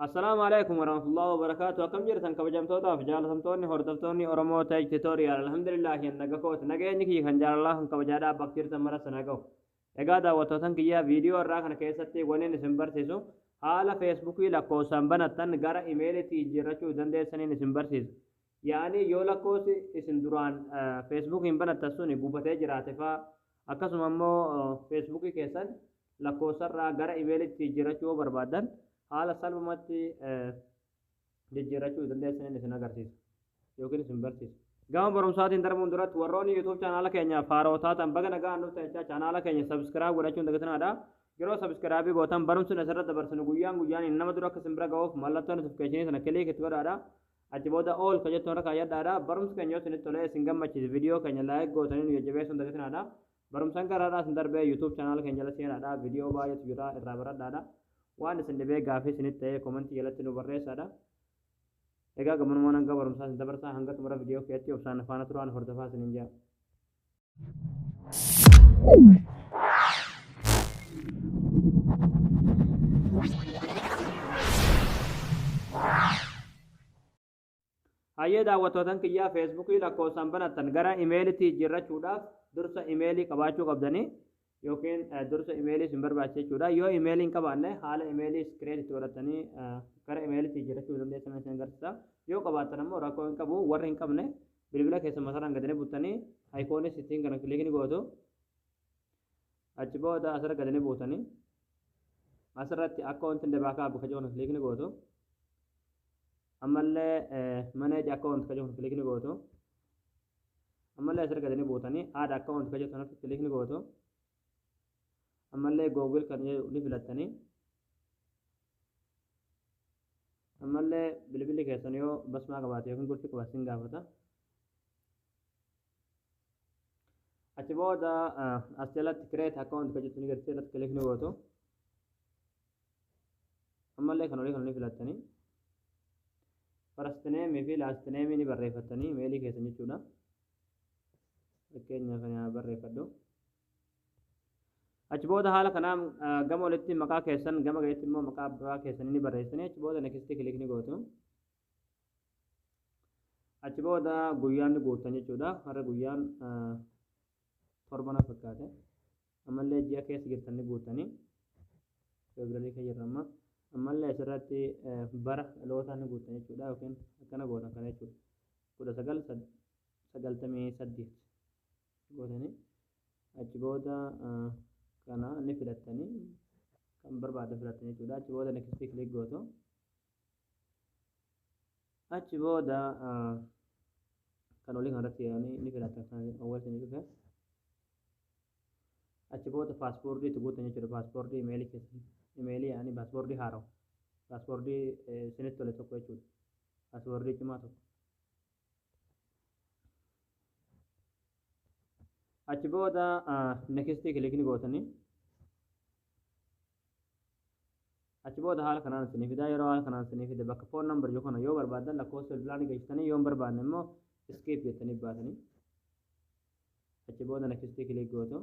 السلام عليكم ورحمة الله وبركاته. كم جرتن كبجمتوتا في جالسمتوني هردفتوني أورمو تاج توتوريال الحمد لله نجاكوت نجاني كي خنجار الله كبجادا بكتير تمرة سنجاو. إجادا وتوتن كيا فيديو الراكن كيستي ونين نسمبر سيسو حالا فيسبوك ولا كوسام بنتن جرا إيميل تيجرتشو دندي سنين نسمبر سيس يعني يولا كوس إسندوران فيسبوك إن بنتسوني بوبتة جراتفا أكاسو ممو فيسبوك كيسن لا كوسر را جرا إيميل تيجرتشو بربادن haala salphumatti jijjiirrachuu dandeessanii isin agarsiisa yookiin isin barsiisa. Gama barumsaatiin darbuun duratti warroonni YouTube chaanaala keenya faaroo taatan baga nagaan dhuftan jecha chaanaala keenya subscribe godhachuun dagatinaadha. Yeroo subscribe gootan barumsi asirratti dabarsinu guyyaan nama dura akka isin bira ga'uuf mallattoo notification sana kilik itti godhaadha. Achi booda all ka jettoon irra kaayyadhaadha. Barumsi keenya yoo isinitti tolee isin gammachiise viidiyoo keenya like gootanii nu jajjabeessuun dagatinaadha. Barumsaan garaadhaa isin darbee YouTube chaanaala keenya jala seenaadha. Viidiyoo baay'eetu jira irraa baradhaadha. waan isin dhibee gaafii isinitti ta'ee komentii jalatti nu barreessaadha. Egaa gamanuma hanga barumsaa isin dabarsaa hanga xumura viidiyoo keessatti obsaan faana turaan hordofaa isiniin jira. Hayyee daawwattootan kiyyaa feesbuukii lakkoofsaan banattan gara imeeliitti jijjiirrachuudhaaf dursa imeelii qabaachuu qabdanii yookiin dursa imeelii isin barbaachisa jechuudha. Yoo imeelii hin qabaanne haala imeelii iskiriin itti godhatanii gara imeeliitti jijjiirrachuu dandeessan isin agarsiisa. Yoo qabaattan ammoo rakkoo hin qabu. Warri hin qabne bilbila keessa masaraan gadanii buttanii ayikoonii ittiin kana kilikni gootu achi booda asirra gadanii buutanii asirratti akka wanti hin dabaakaa bakka jiru kilikni gootu ammallee maneeji akka wanti kajiru kilikni gootu ammallee asirra gadanii buutanii haadha akka wanti kajiru sanatti kilikni gootu ammallee googil kan ni filattanii ammallee bilbilli keessan yoo basmaa qabaate yookiin gurti qabaate sin gaafata. Achi booda as jalatti create account kan jettu ni gartee irratti kilikni gootu ammallee kan olii kan ni filattanii first name fi last name ni barreeffattanii imeelii keessan jechuudha. Fakkeenyaaf kana barreeffadhu. Achi booda haala kanaan gama walitti maqaa keessan gama gadiitti immoo maqaa abbaa keessan ni barreessanii achi booda next kilikni gootu. Achi booda guyyaan ni guutan jechuudha. Har'a guyyaan torbana fakkaate. Ammallee ji'a keessa jirtan ni guutanii. Feebruaarii keessa jirra amma. Ammallee asirratti bara dhalootaa ni guutan jechuudha yookiin akkana gootan kana jechuudha. 1998 gootanii achi booda kana ni filattanii kan barbaadde filattanii jechuudha. Achi booda next click gootu. Achi booda kan olii kanarratti ni filattan kan awwaalcha ni dhufe. Achi booda paaspoortii itti guutan jechuudha. Paaspoortii imeelii keessan imeelii yaani paaspoortii haarawa. Paaspoortii isinitti tole tokko jechuudha. Paaspoortii cimaa tokko. Achi booda next kilikni gootanii achi booda haala kanaan isinii fidaa. Yeroo haala kanaan isinii fide bakka foon nambar yoo kana yoo barbaadan lakkoofsa bilbilaa ni galchitanii yoo hin barbaanne immoo skip jettanii baatanii achi booda next kilik gootu.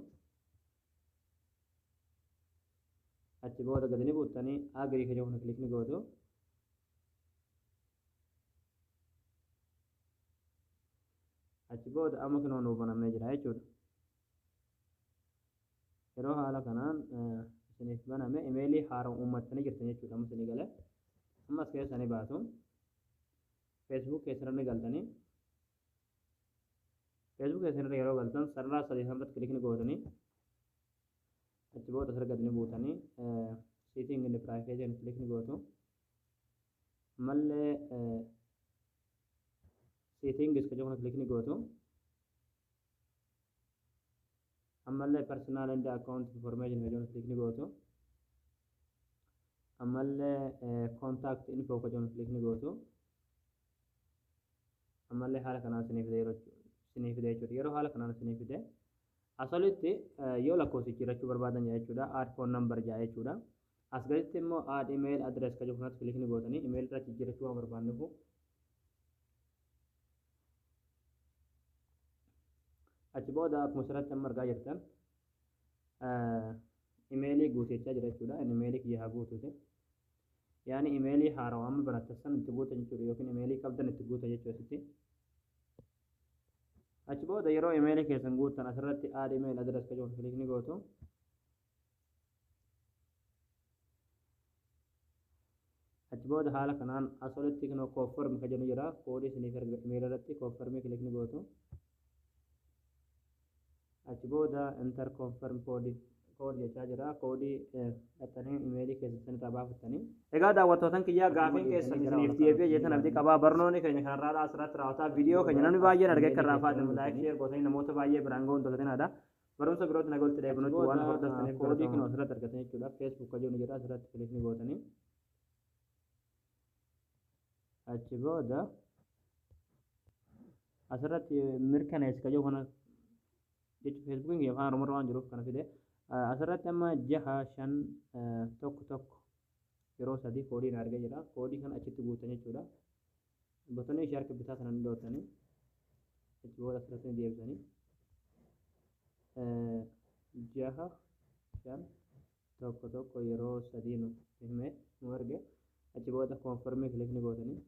Achi booda gadi ni buutanii agrii kan jedhu kilikni gootu. Achi booda amma kunoo nuuf banamee jira jechuudha. Yeroo haala kanaan isiniif baname imeelii haaraa uummattanii jirtan jechuudha. Amma isinii galee ammas keessa ni baatu. Facebook keessa ni galtanii Facebook keessa yeroo galtan sarara sadii irratti kilikni gootanii achi booda asirra gadi ni buutanii setting in the privacy kilikni gootu. Ammallee settings kan jedhu kilikni gootu. Ammallee personal and account information kan jedhu kilikni gootu. Ammallee contact info kan jedhu kilikni gootu. Ammallee haala kanaan isiniif fide jechuudha. Yeroo haala kanaan isiniif fide asolitti yoo lakkoofsa jijjiirrachuu barbaadan jechuudha. Add phone number jechuudha. As gaditti immoo add email address kan jedhu kilikni gootanii email irratti jijjiirrachuu waan barbaannuuf achi booda akkuma asirratti amma argaa jirtan imeelii guuteechaa jira jechuudha. Imeelii kiyya haa guutute. يعني إيميلي حارة وأما بنتسن تبوتا جيتشو يوكين إيميلي قبضا تبوتا جيتشو ستي أشبودا يرو إيميلي كيسن قوتا أسرتي آد إيميل أدرس كجون كليك نيجوتو أشبودا حالا كنان أصولتي كنو كوفر مكجنو جرا كودي سنيفر إيميل رتي كوفر مي كليك نيجوتو أشبودا انتر كونفرم كود جechaa jira koodii dhattanii imeelii keessatti taphafatanii egaa daawwattoota kiyyaa gaafiin keessan isiniif deebi'ee jetan abdii qabaa barnoonni keenya kanarraa asirratti raawwataa viidiyoo keenya namni baay'een argee kan raafatan laayik sheer gootanii namoota baay'ee biraan ga'uun tolfatinaadha barumsa birootti nagolti deebinutti waan hordoftaniif koodii kun asirratti argatan jechuudha feesbuuk kajoon jira asirratti kilikni gootanii achi booda asirratti mirkanees kajoo kana jechuun feesbuukiin kiyya afaan oromoo waan jiruuf kana fide asirratti amma 651 yeroo sadii koodiin argee jira koodii kan achitti guutan jechuudha botonni ishee harka bitaa sanan dootanii achi booda asirratti deebisanii 651 yeroo sadii nu hime nu arge achi booda koonfirmii kilikni gootanii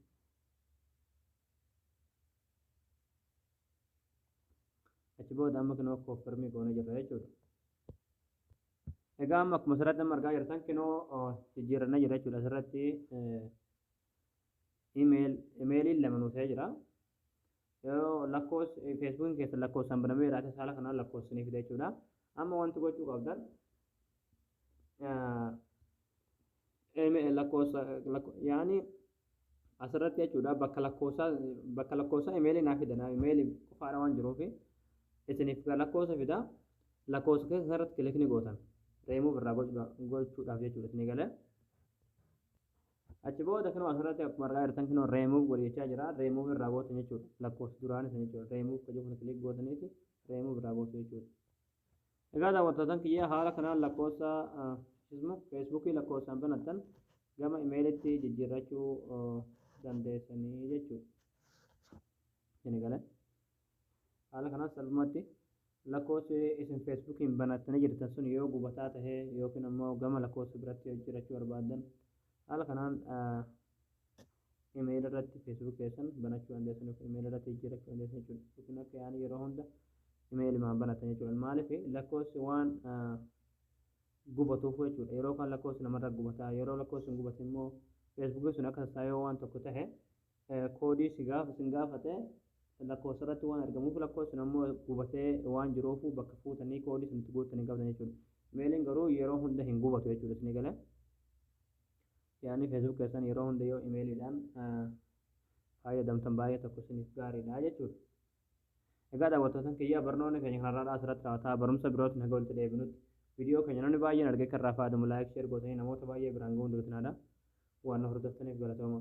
achi booda amma kinoo koonfirmii goone jirra jechuudha egaa amma akkuma asirratti amma argaa jirtan kinoo jijjiirannaa jira jechuudha asirratti imeeliin lama nuuf ta'ee jira yoo lakkoofsa feesbuukiin keessa lakkoofsaan banamee jiraate haala kanaan lakkoofsanii fida jechuudha amma wanti gochuu qabdan lakkoofsa yaani asirratti jechuudha bakka lakkoofsa imeelii naaf fidanaa imeelii qofaadha waan jiruufi isiniif lakkoofsa fida lakkoofsa keessa asirratti kilikni gootan remove irraa gochuudhaaf jechuudha isinii galee achi booda kinoo asirratti akkuma argaa jirtan kinoo remove godhechaa jira remove irraa gootan jechuudha lakkoofsa duraan isa jechuudha remove kajoo kana kilik gootaniiti remove irraa gootu jechuudha egaa daawwattootaan kiyyaa haala kanaan lakkoofsa feesbuukii lakkoofsaan banattan gama imeelitti jijjiirrachuu dandeessanii jechuudha isinii galee haala kanaan salphumatti lakkoofsi isin feesbuukiin banattanii jirtan sun yoo gubataa tahee yookiin ammoo gama lakkoofsa biratti jijjiirrachuu barbaadan haala kanaan imeelii irratti feesbuuk keessan banachuu dandeessan yookiin imeelii irratti jijjiirrachuu dandeessan jechuudha yookiin akka yaani yeroo hunda imeelii maan banatan jechuudha maaliif lakkoofsi waan gubatuuf jechuudha yeroo kan lakkoofsi namarra gubataa yeroo lakkoofsi hin gubate immoo feesbuukiin sun akka tasaayoo waan tokko tahe koodii sin gaafate lakkoofsa irratti waan argamuuf lakkoofsi ammoo gubatee waan jiruufu bakka fuutanii koodii sunitti guutanii qabdan jechuudha imeeliin garuu yeroo hunda hin gubatu jechuudha isinii galee yaani feesbuuk keessan yeroo hunda yoo imeeliidhaan fayyadamtan baay'ee tokko isiniif gaariidha jechuudha egaa daawwattootaan kiyyaa barnoonni keenya kanarraa asirratti raawwataa barumsa birootti naga walitti deebinutti viidiyoo keenya namni baay'een argee kan raafaa adamu laayik sheer gootanii namoota baay'ee biraan ga'uun duritinaadha waan hordoftaniif galatooma